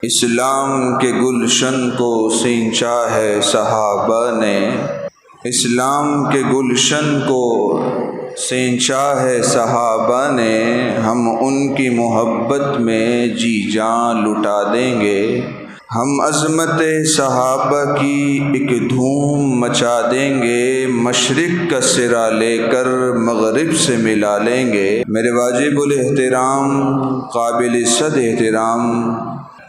اسلام کے گلشن کو سینچا ہے صحابہ نے، اسلام کے گلشن کو سینچا ہے صحابہ نے، ہم ان کی محبت میں جی جان لٹا دیں گے، ہم عظمت صحابہ کی ایک دھوم مچا دیں گے، مشرق کا سرا لے کر مغرب سے ملا لیں گے۔ میرے واجب الاحترام، قابل صد احترام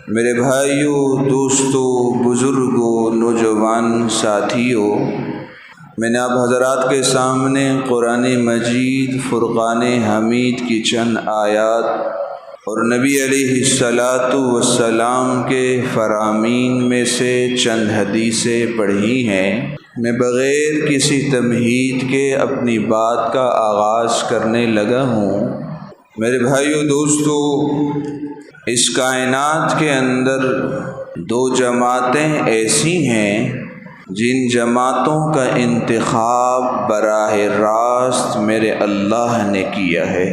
میرے بھائیوں، دوستوں، بزرگوں، نوجوان ساتھیوں، میں نے آپ حضرات کے سامنے قرآن مجید فرقان حمید کی چند آیات اور نبی علیہ الصلاۃ والسلام کے فرامین میں سے چند حدیثیں پڑھی ہیں۔ میں بغیر کسی تمہید کے اپنی بات کا آغاز کرنے لگا ہوں۔ میرے بھائیوں، دوستوں، اس کائنات کے اندر دو جماعتیں ایسی ہیں جن جماعتوں کا انتخاب براہ راست میرے اللہ نے کیا ہے۔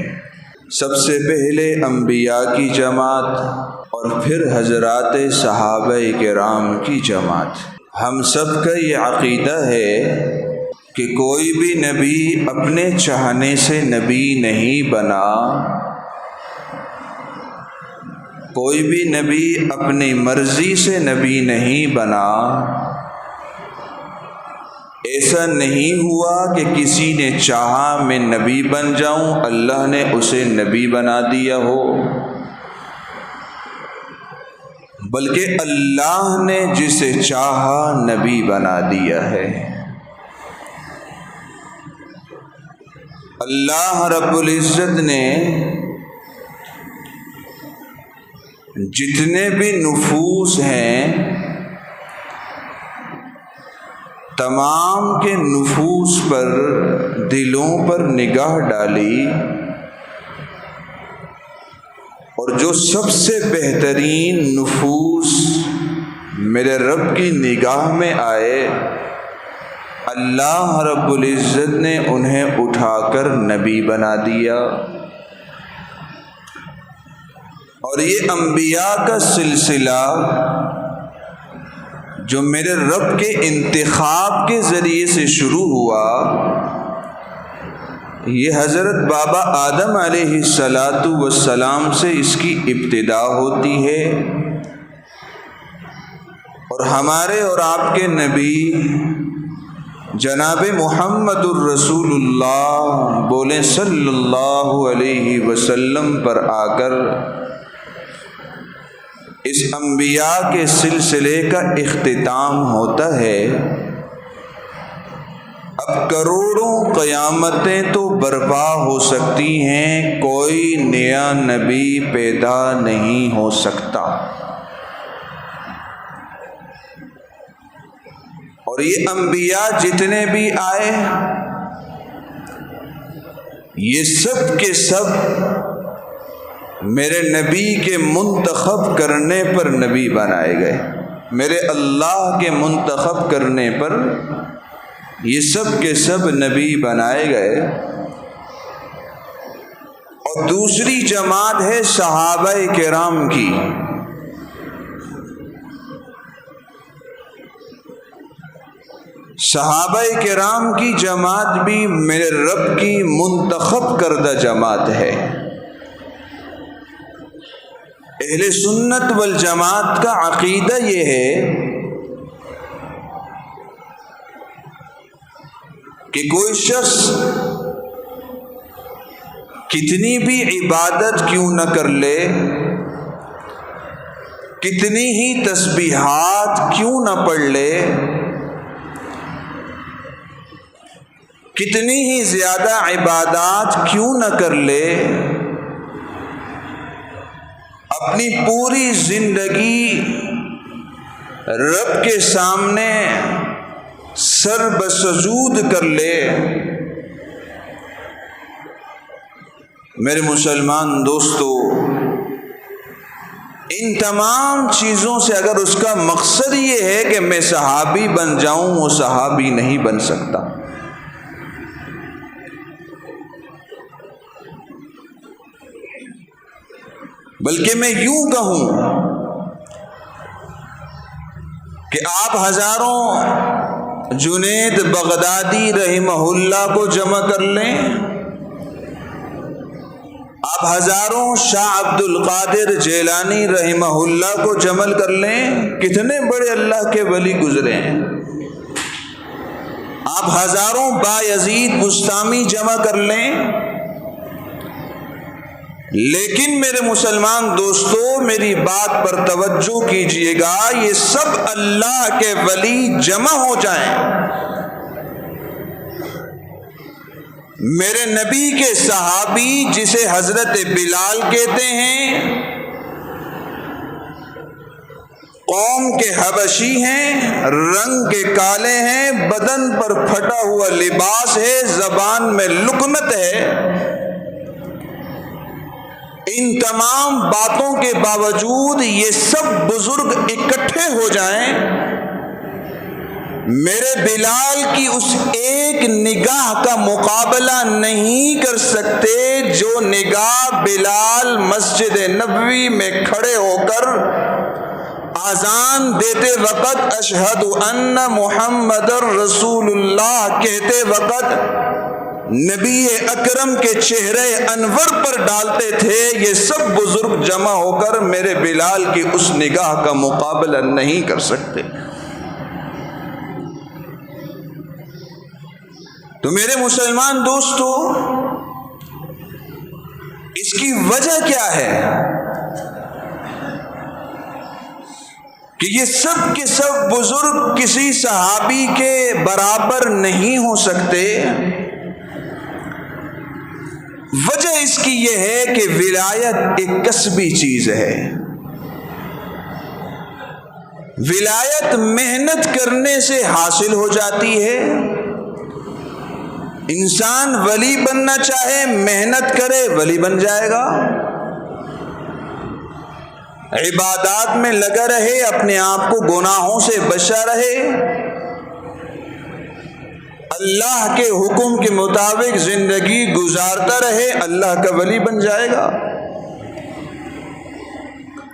سب سے پہلے انبیاء کی جماعت اور پھر حضرات صحابہ کرام کی جماعت۔ ہم سب کا یہ عقیدہ ہے کہ کوئی بھی نبی اپنے چاہنے سے نبی نہیں بنا، کوئی بھی نبی اپنی مرضی سے نبی نہیں بنا۔ ایسا نہیں ہوا کہ کسی نے چاہا میں نبی بن جاؤں، اللہ نے اسے نبی بنا دیا ہو، بلکہ اللہ نے جسے چاہا نبی بنا دیا ہے۔ اللہ رب العزت نے جتنے بھی نفوس ہیں، تمام کے نفوس پر، دلوں پر نگاہ ڈالی، اور جو سب سے بہترین نفوس میرے رب کی نگاہ میں آئے، اللہ رب العزت نے انہیں اٹھا کر نبی بنا دیا۔ اور یہ انبیاء کا سلسلہ جو میرے رب کے انتخاب کے ذریعے سے شروع ہوا، یہ حضرت بابا آدم علیہ السلام سے اس کی ابتدا ہوتی ہے، اور ہمارے اور آپ کے نبی جناب محمد الرسول اللہ بولیں صلی اللہ علیہ وسلم پر آ کر اس انبیاء کے سلسلے کا اختتام ہوتا ہے۔ اب کروڑوں قیامتیں تو برپا ہو سکتی ہیں، کوئی نیا نبی پیدا نہیں ہو سکتا، اور یہ انبیاء جتنے بھی آئے، یہ سب کے سب میرے نبی کے منتخب کرنے پر نبی بنائے گئے، میرے اللہ کے منتخب کرنے پر یہ سب کے سب نبی بنائے گئے۔ اور دوسری جماعت ہے صحابہ کرام کی۔ صحابہ کرام کی جماعت بھی میرے رب کی منتخب کردہ جماعت ہے۔ اہل سنت والجماعت کا عقیدہ یہ ہے کہ کوئی شخص کتنی بھی عبادت کیوں نہ کر لے، کتنی ہی تسبیحات کیوں نہ پڑھ لے، کتنی ہی زیادہ عبادات کیوں نہ کر لے، اپنی پوری زندگی رب کے سامنے سر بسجود کر لے، میرے مسلمان دوستو، ان تمام چیزوں سے اگر اس کا مقصد یہ ہے کہ میں صحابی بن جاؤں، وہ صحابی نہیں بن سکتا۔ بلکہ میں یوں کہوں کہ آپ ہزاروں جنید بغدادی رحمہ اللہ کو جمع کر لیں، آپ ہزاروں شاہ عبد القادر جیلانی رحمہ اللہ کو جمع کر لیں، کتنے بڑے اللہ کے ولی گزرے ہیں۔ آپ ہزاروں بایزید بستامی جمع کر لیں، لیکن میرے مسلمان دوستو میری بات پر توجہ کیجئے گا، یہ سب اللہ کے ولی جمع ہو جائیں، میرے نبی کے صحابی جسے حضرت بلال کہتے ہیں، قوم کے حبشی ہیں، رنگ کے کالے ہیں، بدن پر پھٹا ہوا لباس ہے، زبان میں لکنت ہے، ان تمام باتوں کے باوجود یہ سب بزرگ اکٹھے ہو جائیں، میرے بلال کی اس ایک نگاہ کا مقابلہ نہیں کر سکتے جو نگاہ بلال مسجد نبوی میں کھڑے ہو کر اذان دیتے وقت اشہد ان محمد رسول اللہ کہتے وقت نبی اکرم کے چہرے انور پر ڈالتے تھے، یہ سب بزرگ جمع ہو کر میرے بلال کی اس نگاہ کا مقابلہ نہیں کر سکتے۔ تو میرے مسلمان دوستو، اس کی وجہ کیا ہے کہ یہ سب کے سب بزرگ کسی صحابی کے برابر نہیں ہو سکتے؟ وجہ اس کی یہ ہے کہ ولایت ایک کسبی چیز ہے، ولایت محنت کرنے سے حاصل ہو جاتی ہے۔ انسان ولی بننا چاہے محنت کرے ولی بن جائے گا، عبادات میں لگا رہے، اپنے آپ کو گناہوں سے بچا رہے، اللہ کے حکم کے مطابق زندگی گزارتا رہے، اللہ کا ولی بن جائے گا۔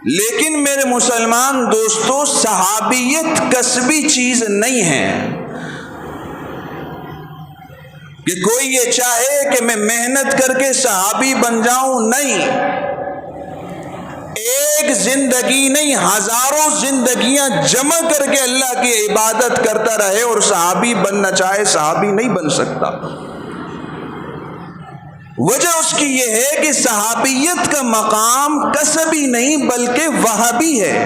لیکن میرے مسلمان دوستو، صحابیت کسبی چیز نہیں ہے کہ کوئی یہ چاہے کہ میں محنت کر کے صحابی بن جاؤں، نہیں، ایک زندگی نہیں ہزاروں زندگیاں جمع کر کے اللہ کی عبادت کرتا رہے اور صحابی بننا چاہے صحابی نہیں بن سکتا۔ وجہ اس کی یہ ہے کہ صحابیت کا مقام کسبی نہیں بلکہ وہابی ہے۔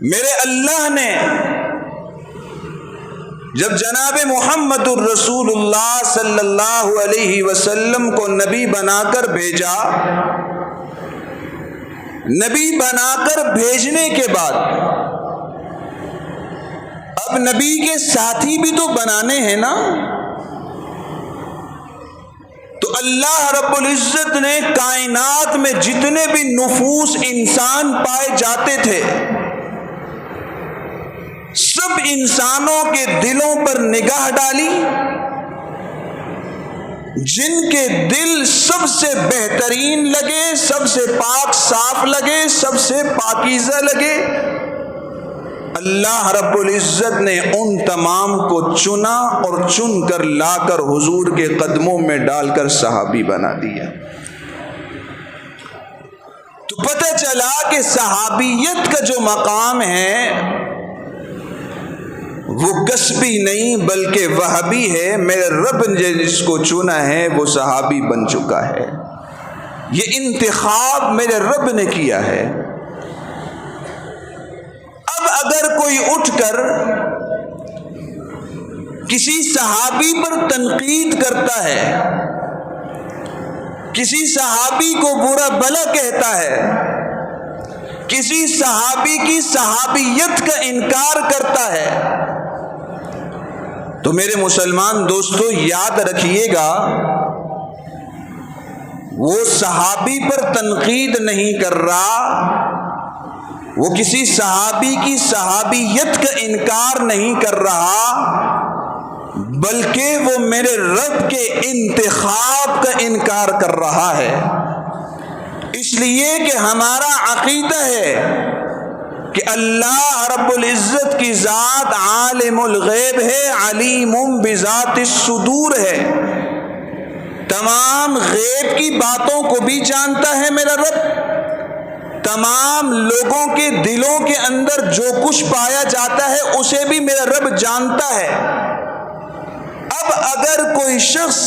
میرے اللہ نے جب جناب محمد الرسول اللہ صلی اللہ علیہ وسلم کو نبی بنا کر بھیجا، نبی بنا کر بھیجنے کے بعد اب نبی کے ساتھی بھی تو بنانے ہیں نا، تو اللہ رب العزت نے کائنات میں جتنے بھی نفوس انسان پائے جاتے تھے، سب انسانوں کے دلوں پر نگاہ ڈالی، جن کے دل سب سے بہترین لگے، سب سے پاک صاف لگے، سب سے پاکیزہ لگے، اللہ رب العزت نے ان تمام کو چنا اور چن کر لا کر حضور کے قدموں میں ڈال کر صحابی بنا دیا۔ تو پتہ چلا کہ صحابیت کا جو مقام ہے وہ کسبی نہیں بلکہ وہابی ہے۔ میرے رب نے جس کو چنا ہے وہ صحابی بن چکا ہے، یہ انتخاب میرے رب نے کیا ہے۔ اب اگر کوئی اٹھ کر کسی صحابی پر تنقید کرتا ہے، کسی صحابی کو برا بھلا کہتا ہے، کسی صحابی کی صحابیت کا انکار کرتا ہے، تو میرے مسلمان دوستو یاد رکھیے گا، وہ صحابی پر تنقید نہیں کر رہا، وہ کسی صحابی کی صحابیت کا انکار نہیں کر رہا، بلکہ وہ میرے رب کے انتخاب کا انکار کر رہا ہے۔ اس لیے کہ ہمارا عقیدہ ہے کہ اللہ رب العزت کی ذات عالم الغیب ہے، علیم بذات الصدور ہے، تمام غیب کی باتوں کو بھی جانتا ہے میرا رب، تمام لوگوں کے دلوں کے اندر جو کچھ پایا جاتا ہے اسے بھی میرا رب جانتا ہے۔ اب اگر کوئی شخص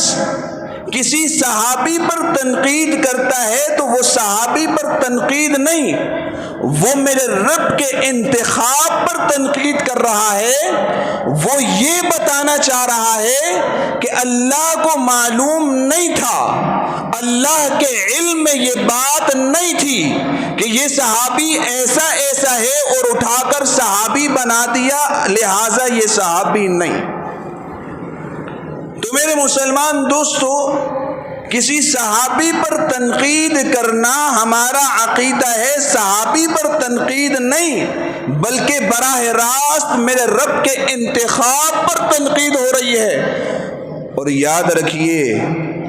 کسی صحابی پر تنقید کرتا ہے تو وہ صحابی پر تنقید نہیں، وہ میرے رب کے انتخاب پر تنقید کر رہا ہے۔ وہ یہ بتانا چاہ رہا ہے کہ اللہ کو معلوم نہیں تھا، اللہ کے علم میں یہ بات نہیں تھی کہ یہ صحابی ایسا ایسا ہے اور اٹھا کر صحابی بنا دیا، لہذا یہ صحابی نہیں۔ تو میرے مسلمان دوستو، کسی صحابی پر تنقید کرنا ہمارا عقیدہ ہے، صحابی پر تنقید نہیں بلکہ براہ راست میرے رب کے انتخاب پر تنقید ہو رہی ہے۔ اور یاد رکھیے،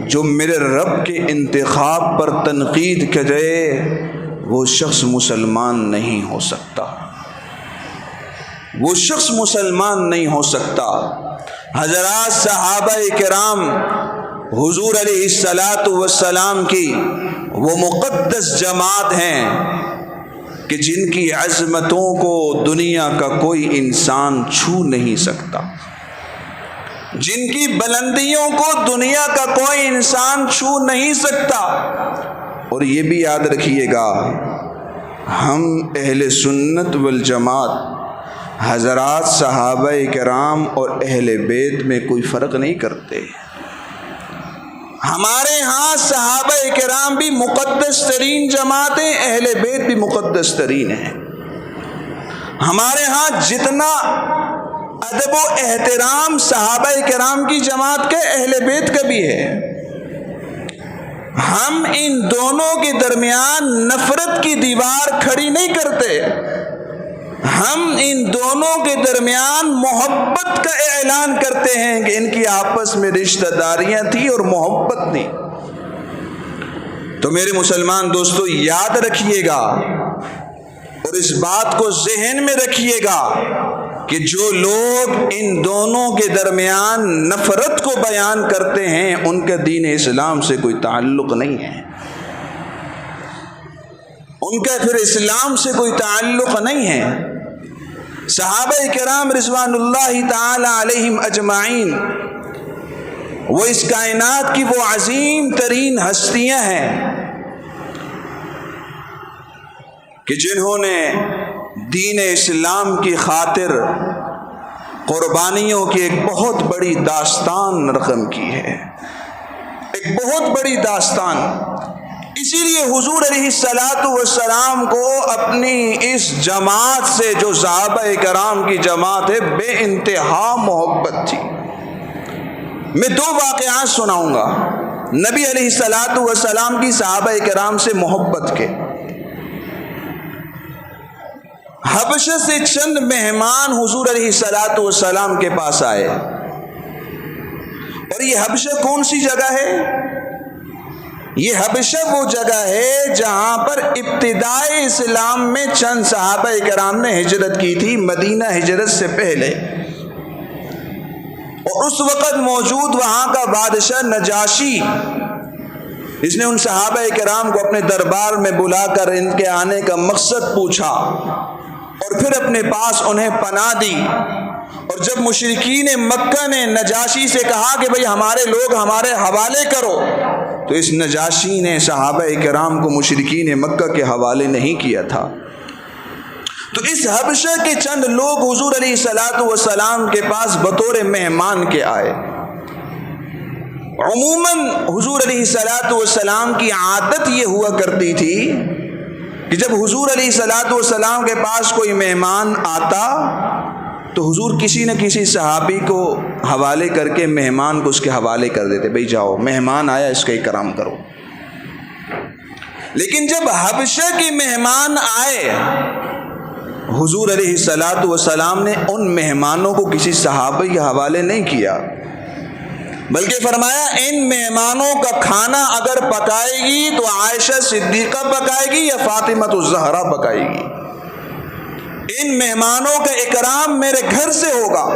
جو میرے رب کے انتخاب پر تنقید کرے وہ شخص مسلمان نہیں ہو سکتا، وہ شخص مسلمان نہیں ہو سکتا۔ حضرات، صحابہ کرام حضور علیہ الصلاۃ والسلام کی وہ مقدس جماعت ہیں کہ جن کی عظمتوں کو دنیا کا کوئی انسان چھو نہیں سکتا، جن کی بلندیوں کو دنیا کا کوئی انسان چھو نہیں سکتا۔ اور یہ بھی یاد رکھیے گا، ہم اہل سنت والجماعت حضرات صحابہ کرام اور اہل بیت میں کوئی فرق نہیں کرتے۔ ہمارے ہاں صحابہ کرام بھی مقدس ترین جماعتیں، اہل بیت بھی مقدس ترین ہیں۔ ہمارے ہاں جتنا ادب و احترام صحابہ کرام کی جماعت کے، اہل بیت کا بھی ہے۔ ہم ان دونوں کے درمیان نفرت کی دیوار کھڑی نہیں کرتے، ہم ان دونوں کے درمیان محبت کا اعلان کرتے ہیں کہ ان کی آپس میں رشتہ داریاں تھیں اور محبت تھی۔ تو میرے مسلمان دوستو، یاد رکھیے گا اور اس بات کو ذہن میں رکھیے گا کہ جو لوگ ان دونوں کے درمیان نفرت کو بیان کرتے ہیں ان کا دین اسلام سے کوئی تعلق نہیں ہے، ان کا پھر اسلام سے کوئی تعلق نہیں ہے۔ صحابہ کرام رضوان اللہ تعالی علیہم اجمعین وہ اس کائنات کی وہ عظیم ترین ہستیاں ہیں کہ جنہوں نے دین اسلام کی خاطر قربانیوں کی ایک بہت بڑی داستان رقم کی ہے، ایک بہت بڑی داستان۔ اسی لیے حضور علیہ الصلاۃ والسلام کو اپنی اس جماعت سے، جو صحابہ کرام کی جماعت ہے، بے انتہا محبت تھی۔ میں دو واقعات سناؤں گا نبی علیہ الصلاۃ والسلام کی صحابہ کرام سے محبت کے۔ حبشہ سے چند مہمان حضور علیہ الصلاۃ والسلام کے پاس آئے، اور یہ حبشہ کون سی جگہ ہے؟ یہ حبشہ وہ جگہ ہے جہاں پر ابتدائے اسلام میں چند صحابہ کرام نے ہجرت کی تھی، مدینہ ہجرت سے پہلے، اور اس وقت موجود وہاں کا بادشاہ نجاشی، اس نے ان صحابہ کرام کو اپنے دربار میں بلا کر ان کے آنے کا مقصد پوچھا اور پھر اپنے پاس انہیں پناہ دی۔ اور جب مشرکین مکہ نے نجاشی سے کہا کہ بھئی ہمارے لوگ ہمارے حوالے کرو، تو اس نجاشی نے صحابہ کرام کو مشرکین مکہ کے حوالے نہیں کیا تھا۔ تو اس حبشہ کے چند لوگ حضور علیہ الصلاۃ والسلام کے پاس بطور مہمان کے آئے۔ عموماً حضور علیہ الصلاۃ والسلام کی عادت یہ ہوا کرتی تھی کہ جب حضور علیہ الصلاۃ والسلام کے پاس کوئی مہمان آتا تو حضور کسی نہ کسی صحابی کو حوالے کر کے مہمان کو اس کے حوالے کر دیتے، بھئی جاؤ، مہمان آیا، اس کا اکرام کرو۔ لیکن جب حبشہ کے مہمان آئے، حضور علیہ الصلاۃ والسلام نے ان مہمانوں کو کسی صحابی کے حوالے نہیں کیا، بلکہ فرمایا ان مہمانوں کا کھانا اگر پکائے گی تو عائشہ صدیقہ پکائے گی یا فاطمہ الزہرا پکائے گی، ان مہمانوں کا اکرام میرے گھر سے ہوگا۔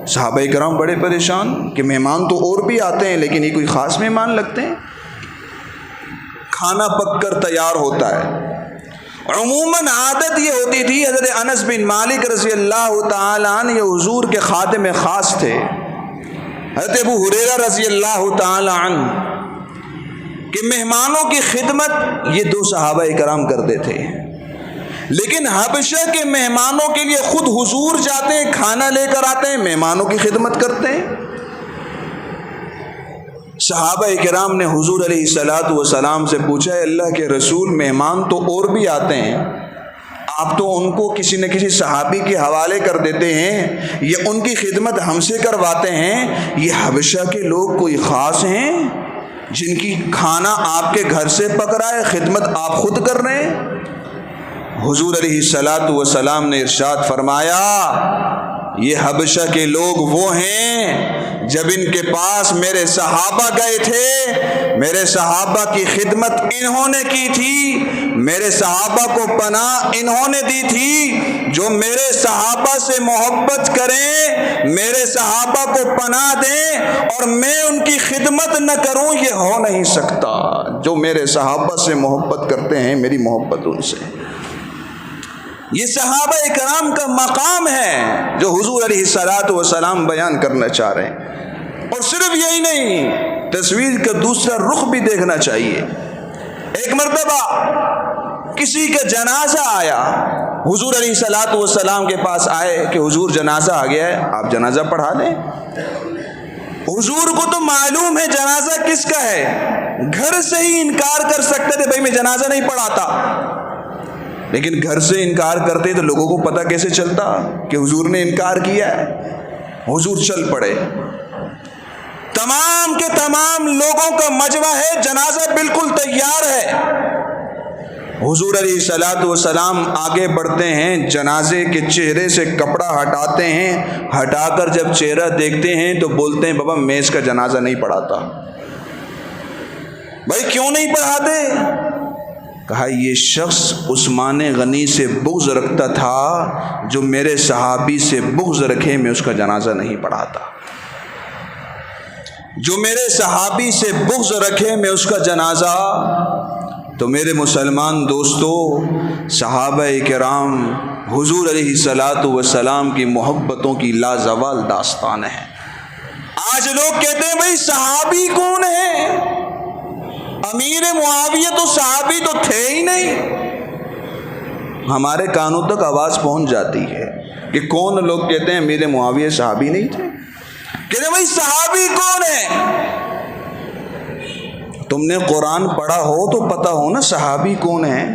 صحابہ کرام بڑے پریشان کہ مہمان تو اور بھی آتے ہیں لیکن یہ کوئی خاص مہمان لگتے ہیں۔ کھانا پک کر تیار ہوتا ہے۔ عموماً عادت یہ ہوتی تھی، حضرت انس بن مالک رضی اللہ تعالیٰ عنہ یہ حضور کے خادم خاص تھے، حضرت ابو ہریرہ رضی اللہ تعالیٰ عنہ، کہ مہمانوں کی خدمت یہ دو صحابہ کرام کرتے تھے، لیکن حبشہ کے مہمانوں کے لیے خود حضور جاتے ہیں، کھانا لے کر آتے ہیں، مہمانوں کی خدمت کرتے ہیں۔ صحابہ کرام نے حضور علیہ الصلاۃ والسلام سے پوچھا، ہے اللہ کے رسول مہمان تو اور بھی آتے ہیں، آپ تو ان کو کسی نہ کسی صحابی کے حوالے کر دیتے ہیں یا ان کی خدمت ہم سے کرواتے ہیں، یہ حبشہ کے لوگ کوئی خاص ہیں جن کی کھانا آپ کے گھر سے پک رہا ہے، خدمت آپ خود کر رہے ہیں؟ حضور علیہ الصلاۃ والسلام نے ارشاد فرمایا، یہ حبشہ کے لوگ وہ ہیں جب ان کے پاس میرے صحابہ گئے تھے، میرے صحابہ کی خدمت انہوں نے کی تھی، میرے صحابہ کو پناہ انہوں نے دی تھی۔ جو میرے صحابہ سے محبت کریں، میرے صحابہ کو پناہ دیں اور میں ان کی خدمت نہ کروں، یہ ہو نہیں سکتا۔ جو میرے صحابہ سے محبت کرتے ہیں، میری محبت ان سے۔ یہ صحابہ کرام کا مقام ہے جو حضور علیہ الصلاۃ والسلام بیان کرنا چاہ رہے ہیں۔ اور صرف یہی نہیں، تصویر کا دوسرا رخ بھی دیکھنا چاہیے۔ ایک مرتبہ کسی کا جنازہ آیا، حضور علیہ الصلاۃ والسلام کے پاس آئے کہ حضور جنازہ آ گیا ہے، آپ جنازہ پڑھا دیں۔ حضور کو تو معلوم ہے جنازہ کس کا ہے، گھر سے ہی انکار کر سکتے تھے، بھائی میں جنازہ نہیں پڑھاتا، لیکن گھر سے انکار کرتے تو لوگوں کو پتہ کیسے چلتا کہ حضور نے انکار کیا ہے؟ حضور چل پڑے، تمام کے تمام لوگوں کا مجمع ہے، جنازہ بالکل تیار ہے۔ حضور علیہ الصلاۃ والسلام آگے بڑھتے ہیں، جنازے کے چہرے سے کپڑا ہٹاتے ہیں، ہٹا کر جب چہرہ دیکھتے ہیں تو بولتے ہیں بابا میں اس کا جنازہ نہیں پڑھاتا۔ بھائی کیوں نہیں پڑھاتے؟ کہا یہ شخص عثمان غنی سے بغض رکھتا تھا، جو میرے صحابی سے بغض رکھے میں اس کا جنازہ نہیں پڑھاتا، جو میرے صحابی سے بغض رکھے میں اس کا جنازہ۔ تو میرے مسلمان دوستو، صحابہ کرام حضور علیہ الصلاۃ والسلام کی محبتوں کی لازوال داستان ہے۔ آج لوگ کہتے ہیں بھائی صحابی کون ہے؟ امیر معاویہ تو صحابی تو تھے ہی نہیں۔ ہمارے کانوں تک آواز پہنچ جاتی ہے کہ کون لوگ کہتے ہیں امیر معاویہ صحابی نہیں تھے، کہتے ہیں بھائی صحابی کون ہے؟ تم نے قرآن پڑھا ہو تو پتہ ہو نا صحابی کون ہے،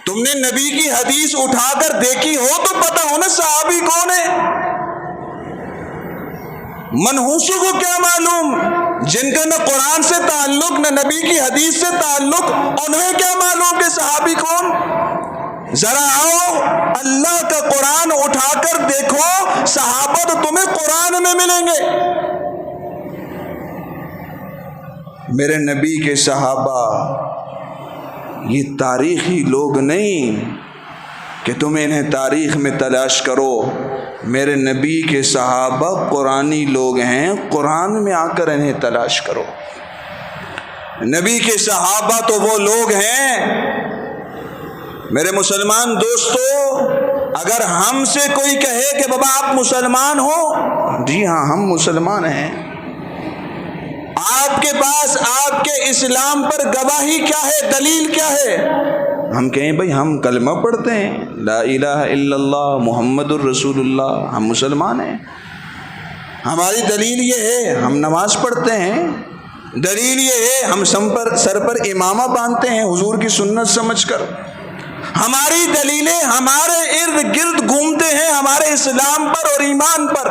تم نے نبی کی حدیث اٹھا کر دیکھی ہو تو پتہ ہو نا صحابی کون ہے۔ منحوسوں کو کیا معلوم، جن کا نہ قرآن سے تعلق نہ نبی کی حدیث سے تعلق، انہیں کیا معلوم کہ صحابی کون؟ ذرا آؤ اللہ کا قرآن اٹھا کر دیکھو، صحابہ تو تمہیں قرآن میں ملیں گے۔ میرے نبی کے صحابہ یہ تاریخی لوگ نہیں کہ تم انہیں تاریخ میں تلاش کرو، میرے نبی کے صحابہ قرآنی لوگ ہیں، قرآن میں آ کر انہیں تلاش کرو۔ نبی کے صحابہ تو وہ لوگ ہیں، میرے مسلمان دوستو، اگر ہم سے کوئی کہے کہ بابا آپ مسلمان ہو، جی ہاں ہم مسلمان ہیں، آپ کے پاس آپ کے اسلام پر گواہی کیا ہے، دلیل کیا ہے؟ ہم کہیں بھائی ہم کلمہ پڑھتے ہیں، لا الہ الا اللہ محمد الرسول اللہ، ہم مسلمان ہیں، ہماری دلیل یہ ہے ہم نماز پڑھتے ہیں، دلیل یہ ہے ہم سر پر امامہ باندھتے ہیں حضور کی سنت سمجھ کر، ہماری دلیلیں ہمارے ارد گرد گھومتے ہیں ہمارے اسلام پر اور ایمان پر۔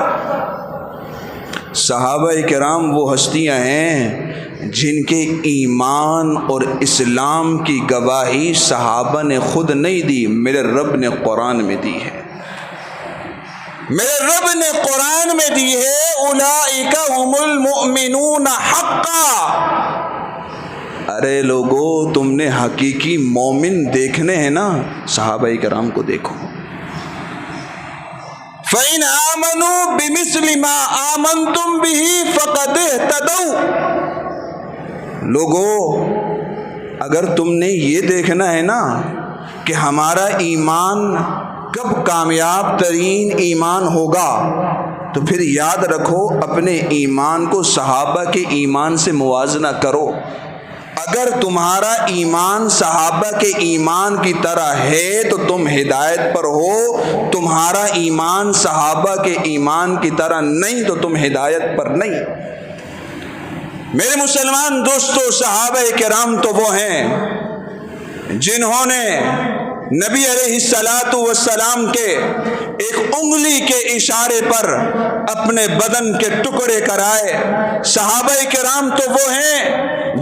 صحابہ کرام وہ ہستیاں ہیں جن کے ایمان اور اسلام کی گواہی صحابہ نے خود نہیں دی، میرے رب نے قرآن میں دی ہے۔ میرے رب نے قرآن میں دی ہے اولئک هم المؤمنون حقا۔ ارے لوگو، تم نے حقیقی مومن دیکھنے ہیں نا، صحابہ کرام کو دیکھو۔ فَإِنْ آمَنُوا بِمِثْلِ مَا آمَنْتُمْ بِهِ فَقَدْ اهْتَدَوْا۔ لوگو، اگر تم نے یہ دیکھنا ہے نا کہ ہمارا ایمان کب کامیاب ترین ایمان ہوگا، تو پھر یاد رکھو اپنے ایمان کو صحابہ کے ایمان سے موازنہ کرو۔ اگر تمہارا ایمان صحابہ کے ایمان کی طرح ہے تو تم ہدایت پر ہو، تمہارا ایمان صحابہ کے ایمان کی طرح نہیں تو تم ہدایت پر نہیں۔ میرے مسلمان دوستو، صحابہ کرام تو وہ ہیں جنہوں نے نبی علیہ الصلاۃ والسلام کے ایک انگلی کے اشارے پر اپنے بدن کے ٹکڑے کرائے۔ صحابہ کرام تو وہ ہیں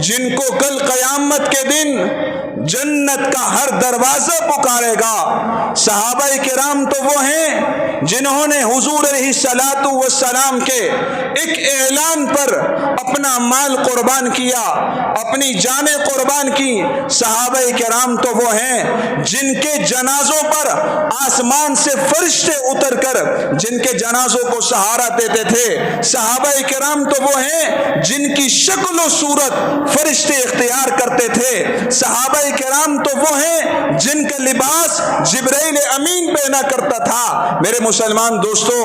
جن کو کل قیامت کے دن جنت کا ہر دروازہ پکارے گا۔ صحابہ کرام تو وہ ہیں جنہوں نے حضور علیہ الصلاۃ والسلام کے ایک اعلان پر اپنا مال قربان کیا، اپنی جانیں قربان کی۔ صحابہ کرام تو وہ ہیں جن کے جنازوں پر آسمان سے فرشتے اتر کر جن کے جنازوں کو سہارا دیتے تھے۔ صحابہ کرام تو وہ ہیں جن کی شکل و صورت فرشتے اختیار کرتے تھے۔ صحابہ کرام تو وہ ہیں جن کا لباس جبرائیل امین پہنا کرتا تھا۔ میرے مسلمان دوستو،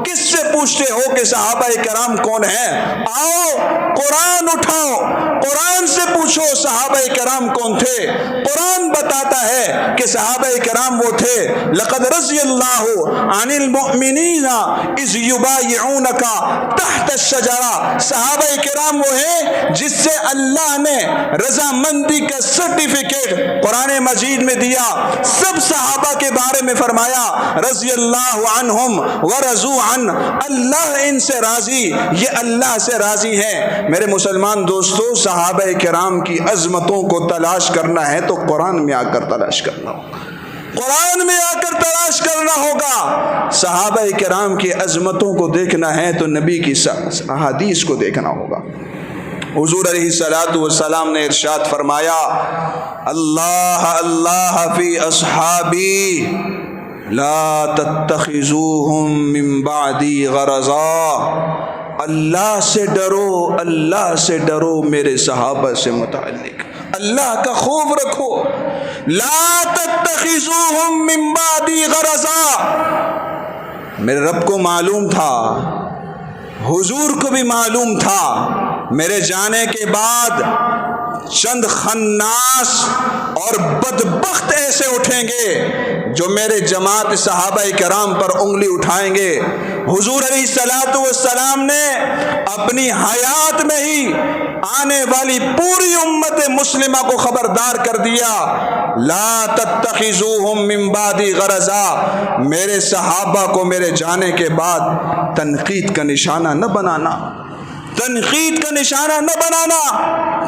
کس سے پوچھتے ہو کہ صحابہ کرام کون ہیں؟ آؤ قرآن اٹھاؤ، قرآن سے پوچھو صحابہ کرام کون تھے۔ قرآن بتاتا ہے کہ صحابہ کرام وہ تھے، لقد رضی اللہ عن المؤمنین اذ یبایعونک تحت الشجرہ۔ صحابہ کرام وہ ہیں جس سے اللہ نے رضامندی کا سرٹیفکیٹ قرآن مجید میں دیا۔ سب صحابہ کے بارے میں فرمایا رضی اللہ عنہم ورضوا عنہ، اللہ ان سے راضی، یہ اللہ سے راضی ہیں۔ میرے مسلمان دوستو، صحابہ کرام کی عظمتوں کو تلاش کرنا ہے تو قرآن میں آ کر تلاش کرنا ہوگا، قرآن میں آ کر تلاش کرنا ہوگا۔ صحابہ کرام کی عظمتوں کو دیکھنا ہے تو نبی کی احادیث کو دیکھنا ہوگا۔ حضور علیہ الصلاۃ والسلام نے ارشاد فرمایا، اللہ اللہ فی اصحابی لا تتخذوہم من بعدی غرضا۔ اللہ سے ڈرو، اللہ سے ڈرو میرے صحابہ سے متعلق، اللہ کا خوف رکھو۔ لا تتخذوہم من بعدی غرضا۔ میرے رب کو معلوم تھا، حضور کو بھی معلوم تھا، میرے جانے کے بعد چند خناس اور بدبخت ایسے اٹھیں گے جو میرے جماعت صحابہ کرام پر انگلی اٹھائیں گے۔ حضور علیہ الصلاۃ والسلام نے اپنی حیات میں ہی آنے والی پوری امت مسلمہ کو خبردار کر دیا، لا تتخذوہم من بعدی غرضا، میرے صحابہ کو میرے جانے کے بعد تنقید کا نشانہ نہ بنانا، تنقید کا نشانہ نہ بنانا۔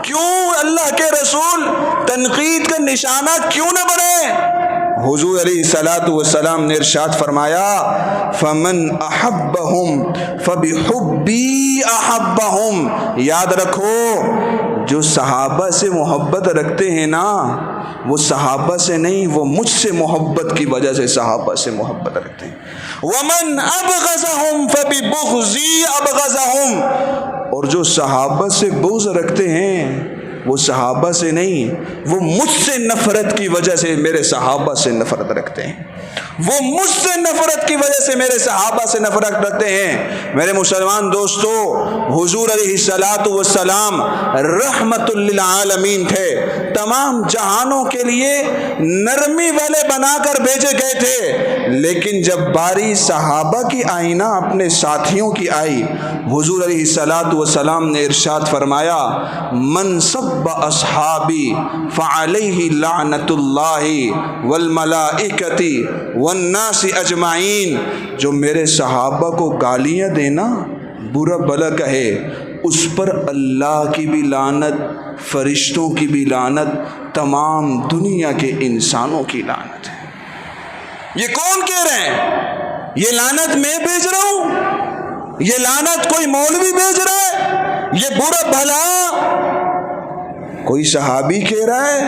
کیوں اللہ کے رسول تنقید کا نشانہ کیوں نہ بنے؟ حضور علیہ الصلاۃ والسلام نے ارشاد فرمایا، فمن احبہم فبحبی احبہم۔ یاد رکھو، جو صحابہ سے محبت رکھتے ہیں نا، وہ صحابہ سے نہیں، وہ مجھ سے محبت کی وجہ سے صحابہ سے محبت رکھتے ہیں۔ ومن ابغضہم فببغضی ابغضہم۔ اور جو صحابہ سے بغض رکھتے ہیں وہ صحابہ سے نہیں، وہ مجھ سے نفرت کی وجہ سے میرے صحابہ سے نفرت رکھتے ہیں، وہ مجھ سے نفرت کی وجہ سے میرے صحابہ سے نفرت رکھتے ہیں۔ میرے مسلمان دوستو، حضور علیہ الصلاۃ والسلام رحمت للعالمین تھے، تمام جہانوں کے لیے نرمی والے بنا کر بھیجے گئے تھے، لیکن جب باری صحابہ کی آئی نا، اپنے ساتھیوں کی آئی، حضور علیہ الصلاۃ والسلام نے ارشاد فرمایا، من سب اصحابی فعلیہ لعنت اللہ والملائکۃ والناس اجمعین۔ جو میرے صحابہ کو گالیاں دینا، برا بھلا کہے، اس پر اللہ کی بھی لعنت، فرشتوں کی بھی لعنت، تمام دنیا کے انسانوں کی لعنت ہے۔ یہ کون کہہ رہے ہیں؟ یہ لعنت میں بھیج رہا ہوں؟ یہ لعنت کوئی مولوی بھیج رہا ہے؟ یہ برا بھلا کوئی صحابی کہہ رہا ہے؟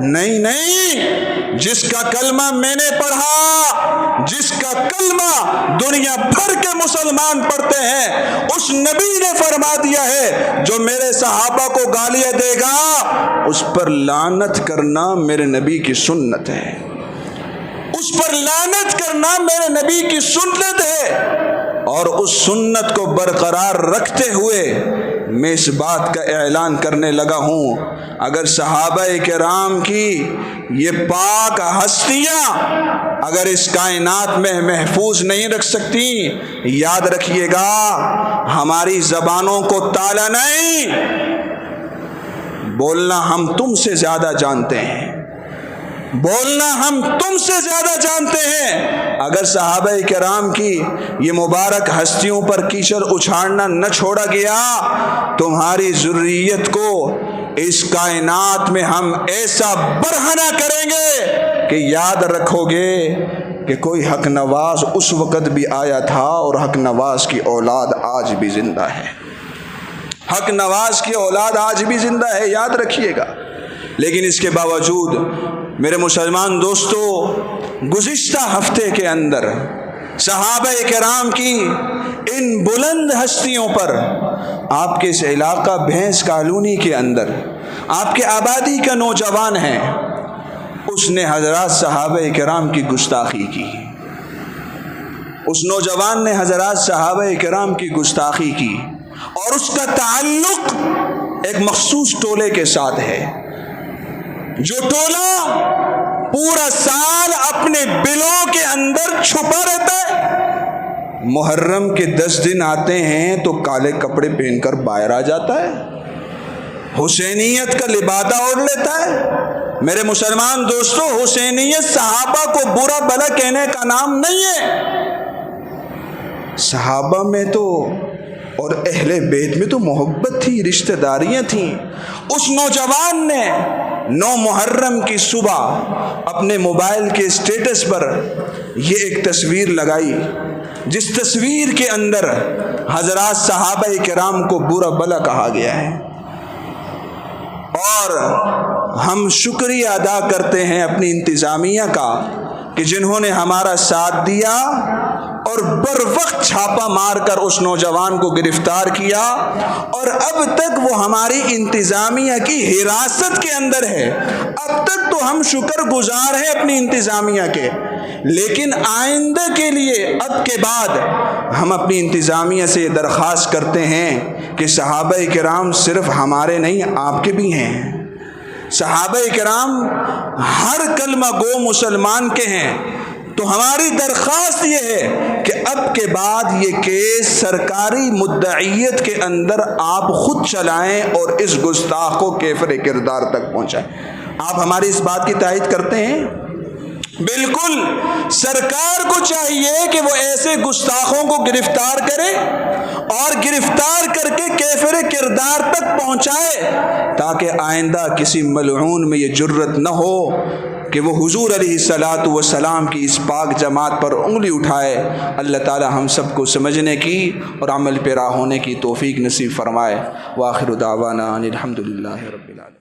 نہیں نہیں، جس کا کلمہ میں نے پڑھا، جس کا کلمہ دنیا بھر کے مسلمان پڑھتے ہیں، اس نبی نے فرما دیا ہے جو میرے صحابہ کو گالیاں دے گا اس پر لعنت کرنا میرے نبی کی سنت ہے، اس پر لعنت کرنا میرے نبی کی سنت ہے۔ اور اس سنت کو برقرار رکھتے ہوئے میں اس بات کا اعلان کرنے لگا ہوں، اگر صحابہ کرام کی یہ پاک ہستیاں اگر اس کائنات میں محفوظ نہیں رکھ سکتی، یاد رکھیے گا ہماری زبانوں کو تالا نہیں، بولنا ہم تم سے زیادہ جانتے ہیں، بولنا ہم تم سے زیادہ جانتے ہیں۔ اگر صحابہ کرام کی یہ مبارک ہستیوں پر کیچڑ اچھاڑنا نہ چھوڑا گیا، تمہاری ذریت کو اس کائنات میں ہم ایسا برہنہ کریں گے کہ یاد رکھو گے کہ کوئی حق نواز اس وقت بھی آیا تھا اور حق نواز کی اولاد آج بھی زندہ ہے، حق نواز کی اولاد آج بھی زندہ ہے، یاد رکھیے گا۔ لیکن اس کے باوجود میرے مسلمان دوستو، گزشتہ ہفتے کے اندر صحابہ کرام کی ان بلند ہستیوں پر آپ کے اس علاقہ بھینس کالونی کے اندر آپ کے آبادی کا نوجوان ہے، اس نے حضرات صحابہ کرام کی گستاخی کی، اس نوجوان نے حضرات صحابہ کرام کی گستاخی کی، اور اس کا تعلق ایک مخصوص ٹولے کے ساتھ ہے، جو ٹولہ پورا سال اپنے بلوں کے اندر چھپا رہتا ہے، محرم کے 10 دن آتے ہیں تو کالے کپڑے پہن کر باہر آ جاتا ہے، حسینیت کا لبادہ اوڑھ لیتا ہے۔ میرے مسلمان دوستو، حسینیت صحابہ کو برا بھلا کہنے کا نام نہیں ہے، صحابہ میں تو اور اہل بیت میں تو محبت تھی، رشتہ داریاں تھیں۔ اس نوجوان نے 9 محرم کی صبح اپنے موبائل کے اسٹیٹس پر یہ ایک تصویر لگائی، جس تصویر کے اندر حضرات صحابہ کرام کو برا بھلا کہا گیا ہے، اور ہم شکریہ ادا کرتے ہیں اپنی انتظامیہ کا کہ جنہوں نے ہمارا ساتھ دیا اور بر وقت چھاپا مار کر اس نوجوان کو گرفتار کیا، اور اب تک وہ ہماری انتظامیہ کی حراست کے اندر ہے۔ اب تک تو ہم شکر گزار ہیں اپنی انتظامیہ کے، لیکن آئندہ کے لیے اب کے بعد ہم اپنی انتظامیہ سے یہ درخواست کرتے ہیں کہ صحابہ کرام صرف ہمارے نہیں، آپ کے بھی ہیں۔ صحابہ کرام ہر کلمہ گو مسلمان کے ہیں، تو ہماری درخواست یہ ہے کہ اب کے بعد یہ کیس سرکاری مدعیت کے اندر آپ خود چلائیں اور اس گستاخ کو کیفر کردار تک پہنچائیں۔ آپ ہماری اس بات کی تائید کرتے ہیں؟ بالکل، سرکار کو چاہیے کہ وہ ایسے گستاخوں کو گرفتار کرے اور گرفتار کر کے کیفر کردار تک پہنچائے، تاکہ آئندہ کسی ملعون میں یہ جرت نہ ہو کہ وہ حضور علیہ الصلاۃ والسلام کی اس پاک جماعت پر انگلی اٹھائے۔ اللہ تعالی ہم سب کو سمجھنے کی اور عمل پیرا ہونے کی توفیق نصیب فرمائے۔ وآخر دعوانا ان الحمد للہ رب العالمین۔